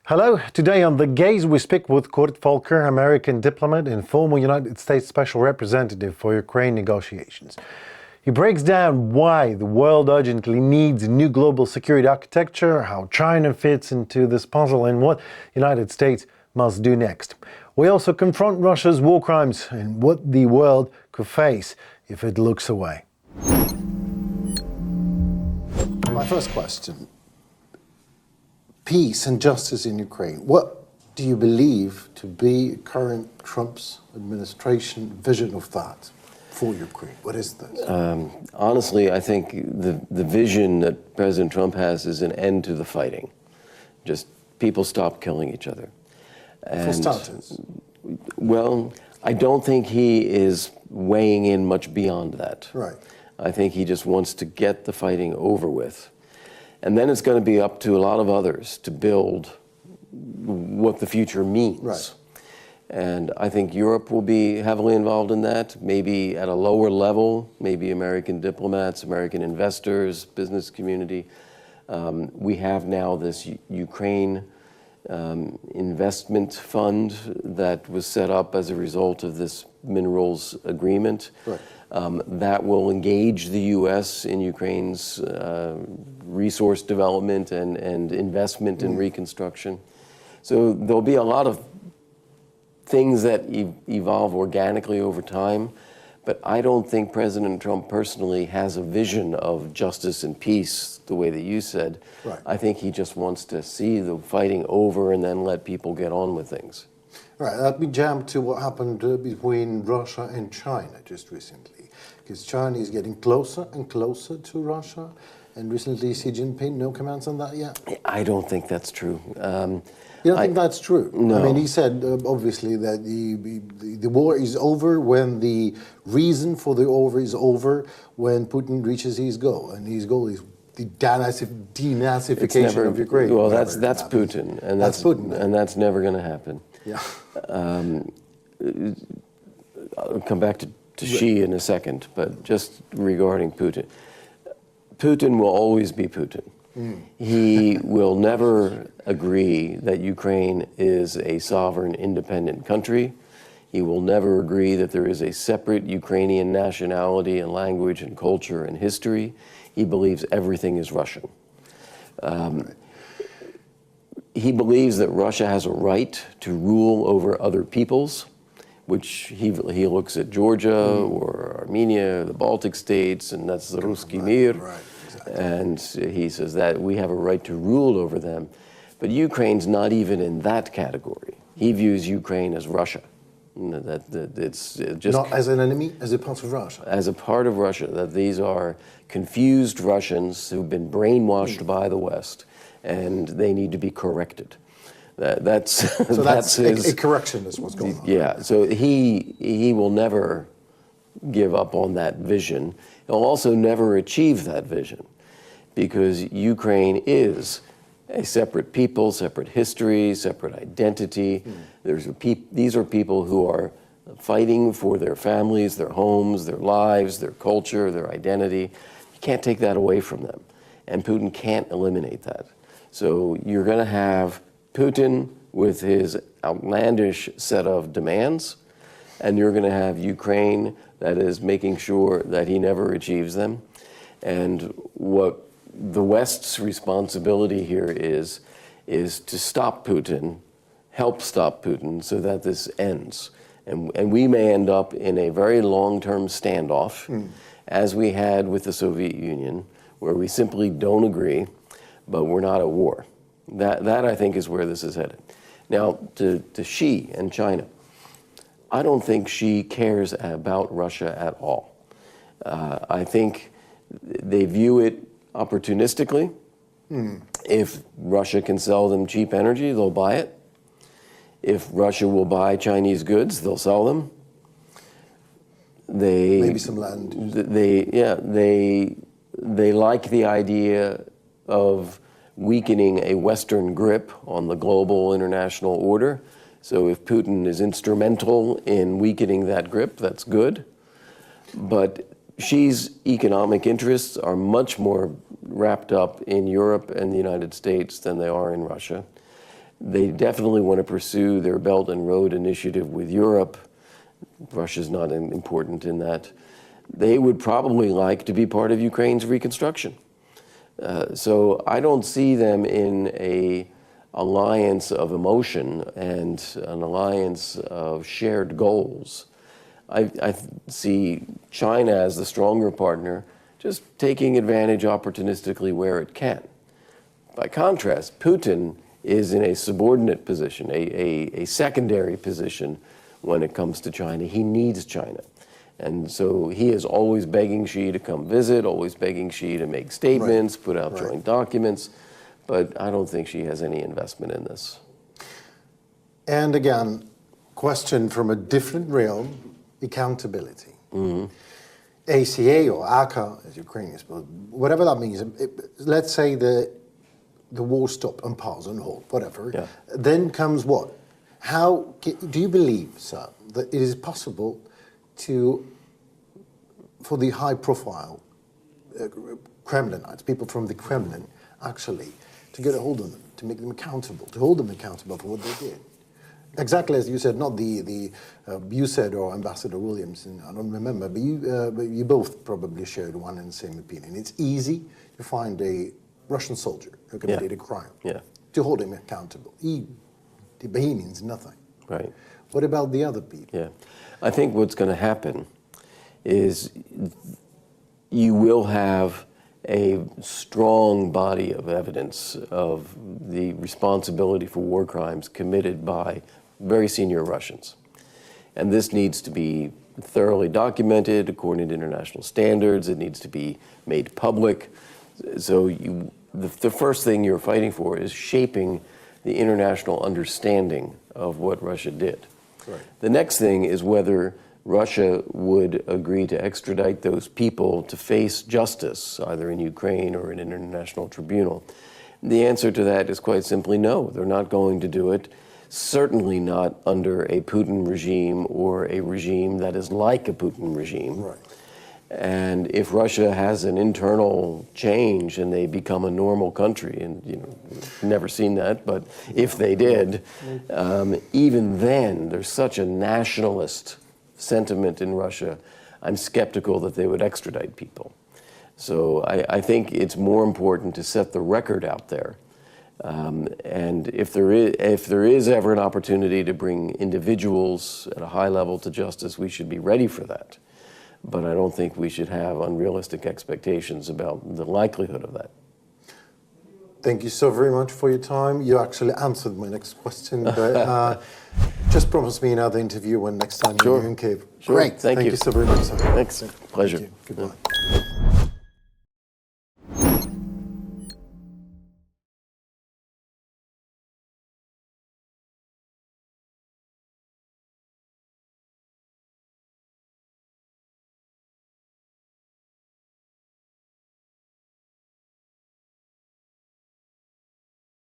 Hello, today on The Gaze we speak with Kurt Volker, American diplomat and former United States Special Representative for Ukraine negotiations. He breaks down why the world urgently needs a new global security architecture, how China fits into this puzzle, and what the United States must do next. We also confront Russia's war crimes and what the world could face if it looks away. My first question. Peace and justice in Ukraine. What do you believe to be current Trump's administration vision of that for Ukraine? What is this? Honestly, I think the vision that President Trump has is an end to the fighting. Just people stop killing each other. For starters. Well, I don't think he is weighing in much beyond that. Right. I think he just wants to get the fighting over with. And then it's going to be up to a lot of others to build what the future means. Right. And I think Europe will be heavily involved in that, maybe at a lower level, maybe American diplomats, American investors, business community. We have now this Ukraine investment fund that was set up as a result of this minerals agreement. Right. That will engage the U.S. in Ukraine's resource development and investment in reconstruction. So there'll be a lot of things that evolve organically over time, but I don't think President Trump personally has a vision of justice and peace the way that you said. Right. I think he just wants to see the fighting over and then let people get on with things. Right, let me jump to what happened between Russia and China just recently. Because China is getting closer and closer to Russia. And recently Xi Jinping, no comments on that yet? I don't think that's true. You don't think that's true? No. I mean, he said, obviously, that the war is over when the reason for the war is over, when Putin reaches his goal. And his goal is the denazification of Ukraine. Well, that's Putin. And that's Putin. And that's never going to happen. Yeah. I'll come back to Xi in a second, but just regarding Putin. Putin will always be Putin. He will never agree that Ukraine is a sovereign, independent country. He will never agree that there is a separate Ukrainian nationality and language and culture and history. He believes everything is Russian. He believes that Russia has a right to rule over other peoples, which he looks at Georgia or Armenia, the Baltic states, and that's the Ruski Mir. Right, exactly. And he says that we have a right to rule over them. But Ukraine's not even in that category. He views Ukraine as Russia. It's just not as an enemy, as a part of Russia. As a part of Russia, that these are confused Russians who've been brainwashed by the West, and they need to be corrected. That's a correction is what's going on. Yeah, so he will never give up on that vision. He'll also never achieve that vision, because Ukraine is a separate people, separate history, separate identity. These are people who are fighting for their families, their homes, their lives, their culture, their identity. You can't take that away from them, and Putin can't eliminate that. So you're going to have Putin with his outlandish set of demands, and you're going to have Ukraine that is making sure that he never achieves them. And what the West's responsibility here is to stop Putin, help stop Putin so that this ends. And we may end up in a very long-term standoff, as we had with the Soviet Union, where we simply don't agree, but we're not at war. That I think is where this is headed. Now, to Xi and China, I don't think Xi cares about Russia at all. I think they view it opportunistically. If Russia can sell them cheap energy, they'll buy it. If Russia will buy Chinese goods, they'll sell them. Maybe some land. They like the idea of weakening a Western grip on the global international order. So if Putin is instrumental in weakening that grip, that's good. But Xi's economic interests are much more wrapped up in Europe and the United States than they are in Russia. They definitely want to pursue their Belt and Road Initiative with Europe. Russia's not important in that. They would probably like to be part of Ukraine's reconstruction. So I don't see them in an alliance of emotion and an alliance of shared goals. I see China as the stronger partner, just taking advantage opportunistically where it can. By contrast, Putin is in a subordinate position, a secondary position when it comes to China. He needs China. And so he is always begging Xi to come visit, always begging Xi to make statements, put out joint documents. But I don't think Xi has any investment in this. And again, question from a different realm, accountability. ACA or ACA, as Ukrainians, whatever that means, let's say the war stopped and pause and hold, whatever. Yeah. Then comes what? How do you believe, sir, that it is possible for the high-profile Kremlinites, people from the Kremlin, actually, to get a hold of them, to make them accountable, to hold them accountable for what they did? Exactly as you said, not you said, or Ambassador Williams, I don't remember, but you both probably shared one and the same opinion. It's easy to find a Russian soldier who committed a crime, to hold him accountable. He means nothing. Right. What about the other people? Yeah. I think what's going to happen is you will have a strong body of evidence of the responsibility for war crimes committed by very senior Russians. And this needs to be thoroughly documented according to international standards. It needs to be made public. So the first thing you're fighting for is shaping the international understanding of what Russia did. Right. The next thing is whether Russia would agree to extradite those people to face justice, either in Ukraine or in an international tribunal. The answer to that is quite simply no. They're not going to do it. Certainly not under a Putin regime or a regime that is like a Putin regime. Right. And if Russia has an internal change and they become a normal country, and we've never seen that, but if they did, even then there's such a nationalist sentiment in Russia, I'm skeptical that they would extradite people. So I think it's more important to set the record out there. And if there is ever an opportunity to bring individuals at a high level to justice, we should be ready for that. But I don't think we should have unrealistic expectations about the likelihood of that. Thank you so very much for your time. You actually answered my next question, but just promise me another interview when next time you're in Kiev. Sure. Great. Thank you. Thank you so very much, sir. Thanks. Pleasure. Thank you. Goodbye.